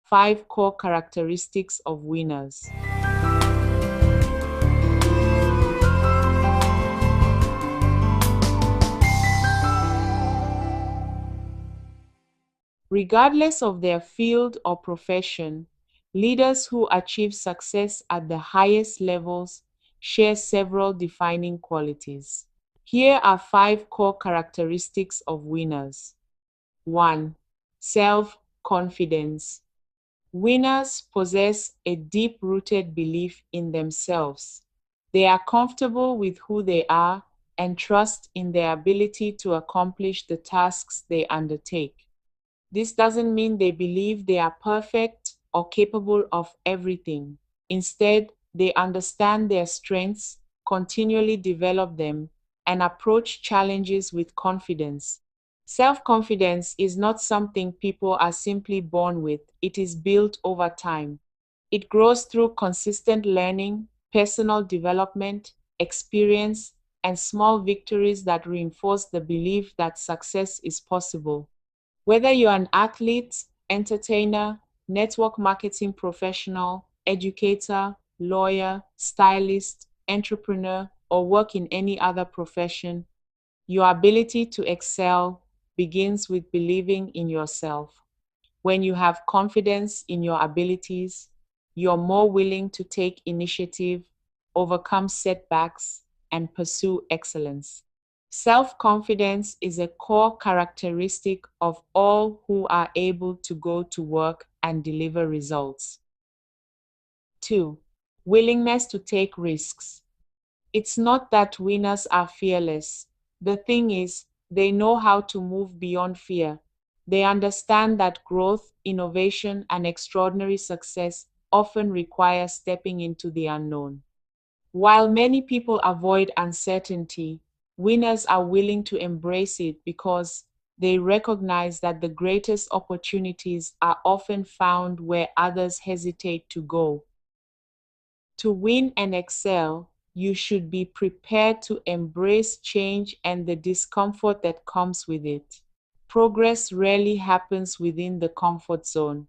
5 core characteristics of winners. Regardless of their field or profession, leaders who achieve success at the highest levels share several defining qualities. Here are 5 core characteristics of winners. 1. Self-confidence. Winners possess a deep-rooted belief in themselves. They are comfortable with who they are and trust in their ability to accomplish the tasks they undertake. This doesn't mean they believe they are perfect or capable of everything. Instead, they understand their strengths, continually develop them, and approach challenges with confidence. Self-confidence is not something people are simply born with, it is built over time. It grows through consistent learning, personal development, experience, and small victories that reinforce the belief that success is possible. Whether you're an athlete, entertainer, network marketing professional, educator, lawyer, stylist, entrepreneur, or work in any other profession, your ability to excel begins with believing in yourself. When you have confidence in your abilities, you're more willing to take initiative, overcome setbacks, and pursue excellence. Self-confidence is a core characteristic of all who are able to go to work and deliver results. 2. Willingness to take risks. It's not that winners are fearless. The thing is, they know how to move beyond fear. They understand that growth, innovation, and extraordinary success often require stepping into the unknown. While many people avoid uncertainty, winners are willing to embrace it because they recognize that the greatest opportunities are often found where others hesitate to go. To win and excel, you should be prepared to embrace change and the discomfort that comes with it. Progress rarely happens within the comfort zone.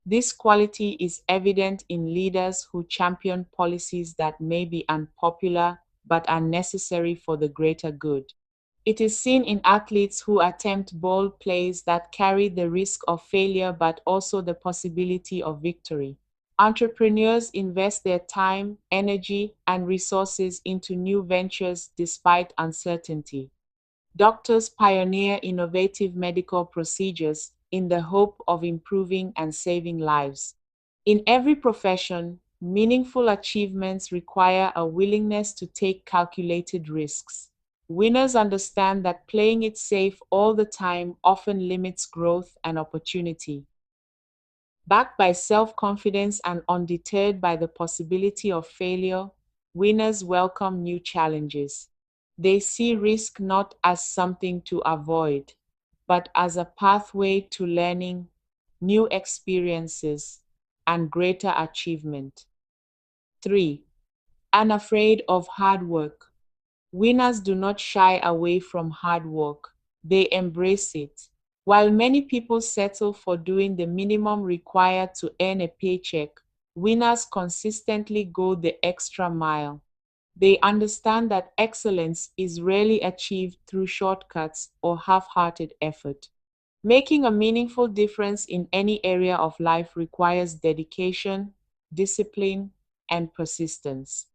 This quality is evident in leaders who champion policies that may be unpopular but are necessary for the greater good. It is seen in athletes who attempt bold plays that carry the risk of failure but also the possibility of victory. Entrepreneurs invest their time, energy, and resources into new ventures despite uncertainty. Doctors pioneer innovative medical procedures in the hope of improving and saving lives. In every profession, meaningful achievements require a willingness to take calculated risks. Winners understand that playing it safe all the time often limits growth and opportunity. Backed by self-confidence and undeterred by the possibility of failure, winners welcome new challenges. They see risk not as something to avoid, but as a pathway to learning, new experiences, and greater achievement. 3. Unafraid of hard work. Winners do not shy away from hard work, they embrace it. While many people settle for doing the minimum required to earn a paycheck, winners consistently go the extra mile. They understand that excellence is rarely achieved through shortcuts or half-hearted effort. Making a meaningful difference in any area of life requires dedication, discipline, and persistence.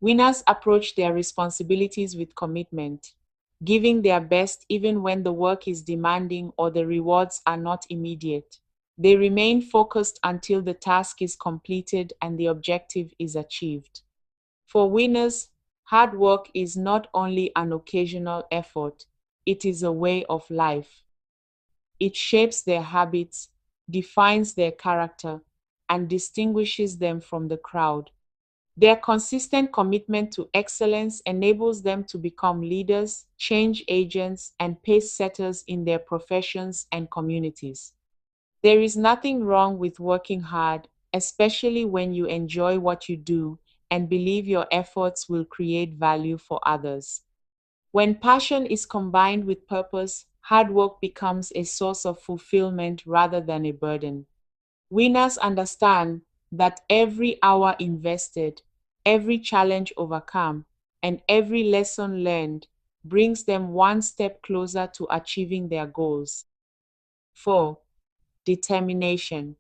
Winners approach their responsibilities with commitment, giving their best even when the work is demanding or the rewards are not immediate. They remain focused until the task is completed and the objective is achieved. For winners, hard work is not only an occasional effort, it is a way of life. It shapes their habits, defines their character, and distinguishes them from the crowd. Their consistent commitment to excellence enables them to become leaders, change agents, and pace setters in their professions and communities. There is nothing wrong with working hard, especially when you enjoy what you do and believe your efforts will create value for others. When passion is combined with purpose, hard work becomes a source of fulfillment rather than a burden. Winners understand that every hour invested, every challenge overcome, and every lesson learned brings them one step closer to achieving their goals. 4. Determination.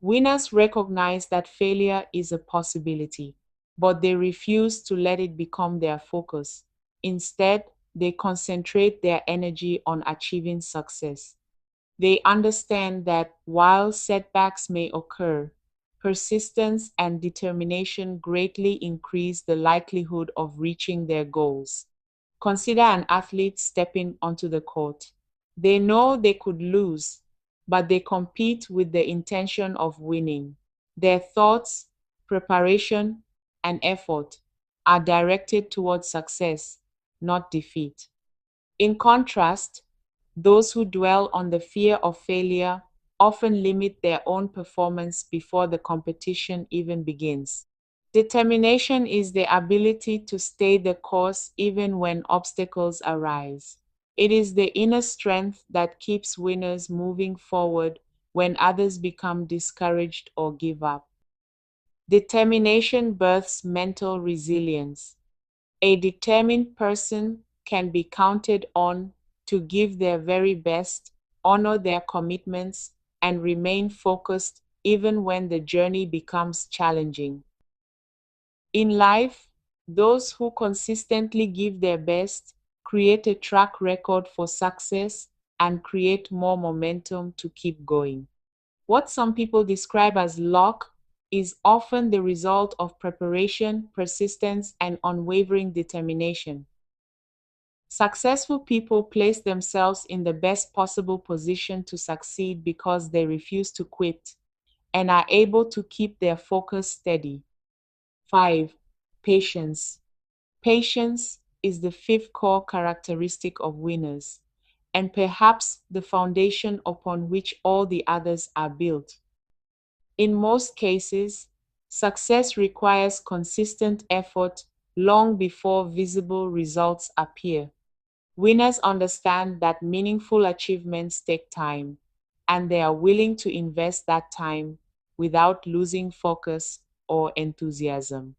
Winners recognize that failure is a possibility, but they refuse to let it become their focus. Instead, they concentrate their energy on achieving success. They understand that while setbacks may occur, persistence and determination greatly increase the likelihood of reaching their goals. Consider an athlete stepping onto the court. They know they could lose, but they compete with the intention of winning. Their thoughts, preparation, and effort are directed towards success, not defeat. In contrast, those who dwell on the fear of failure often limit their own performance before the competition even begins. Determination is the ability to stay the course even when obstacles arise. It is the inner strength that keeps winners moving forward when others become discouraged or give up. Determination births mental resilience. A determined person can be counted on to give their very best, honor their commitments, and remain focused even when the journey becomes challenging. In life, those who consistently give their best create a track record for success and create more momentum to keep going. What some people describe as luck is often the result of preparation, persistence, and unwavering determination. Successful people place themselves in the best possible position to succeed because they refuse to quit and are able to keep their focus steady. 5. Patience. Patience is the fifth core characteristic of winners, and perhaps the foundation upon which all the others are built. In most cases, success requires consistent effort long before visible results appear. Winners understand that meaningful achievements take time, and they are willing to invest that time without losing focus or enthusiasm.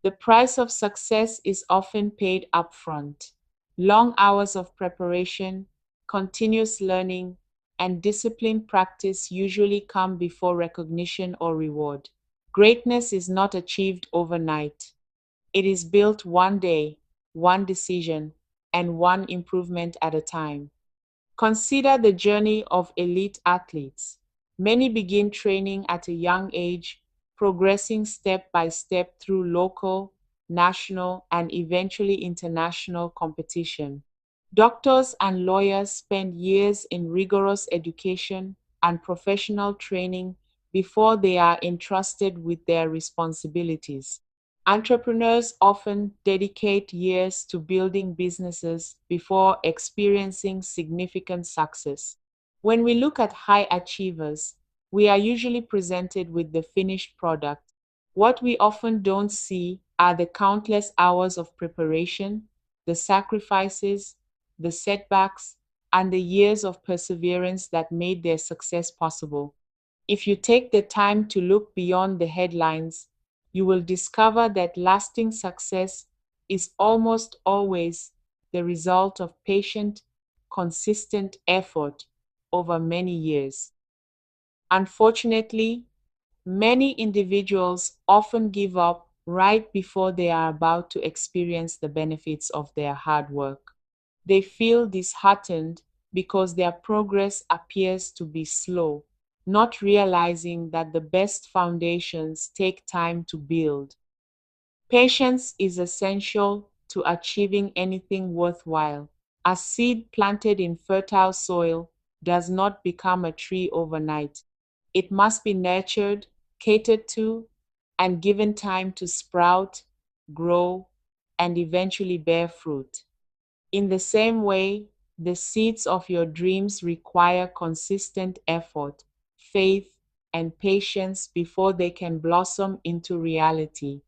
The price of success is often paid upfront. Long hours of preparation, continuous learning, and disciplined practice usually come before recognition or reward. Greatness is not achieved overnight. It is built one day, one decision, and one improvement at a time. Consider the journey of elite athletes. Many begin training at a young age, progressing step by step through local, national, and eventually international competition. Doctors and lawyers spend years in rigorous education and professional training before they are entrusted with their responsibilities. Entrepreneurs often dedicate years to building businesses before experiencing significant success. When we look at high achievers, we are usually presented with the finished product. What we often don't see are the countless hours of preparation, the sacrifices, the setbacks, and the years of perseverance that made their success possible. If you take the time to look beyond the headlines, you will discover that lasting success is almost always the result of patient, consistent effort over many years. Unfortunately, many individuals often give up right before they are about to experience the benefits of their hard work. They feel disheartened because their progress appears to be slow, not realizing that the best foundations take time to build. Patience is essential to achieving anything worthwhile. A seed planted in fertile soil does not become a tree overnight. It must be nurtured, catered to, and given time to sprout, grow, and eventually bear fruit. In the same way, the seeds of your dreams require consistent effort, faith, and patience before they can blossom into reality.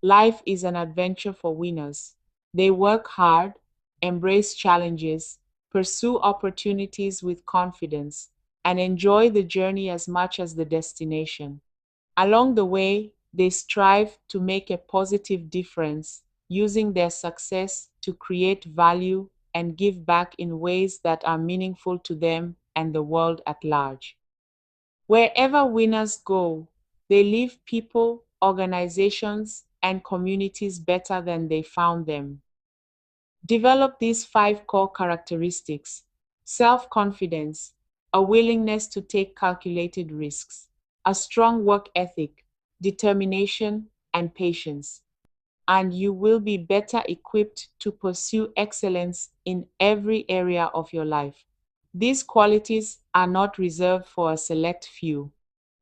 Life is an adventure for winners. They work hard, embrace challenges, pursue opportunities with confidence, and enjoy the journey as much as the destination. Along the way, they strive to make a positive difference, using their success to create value and give back in ways that are meaningful to them and the world at large. Wherever winners go, they leave people, organizations, and communities better than they found them. Develop these five core characteristics: self-confidence, a willingness to take calculated risks, a strong work ethic, determination, and patience, and you will be better equipped to pursue excellence in every area of your life. These qualities are not reserved for a select few.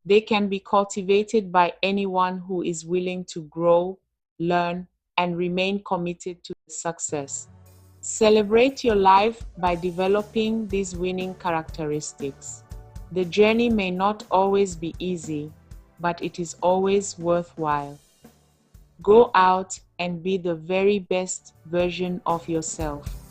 They can be cultivated by anyone who is willing to grow, learn, and remain committed to success. Celebrate your life by developing these winning characteristics. The journey may not always be easy, but it is always worthwhile. Go out and be the very best version of yourself.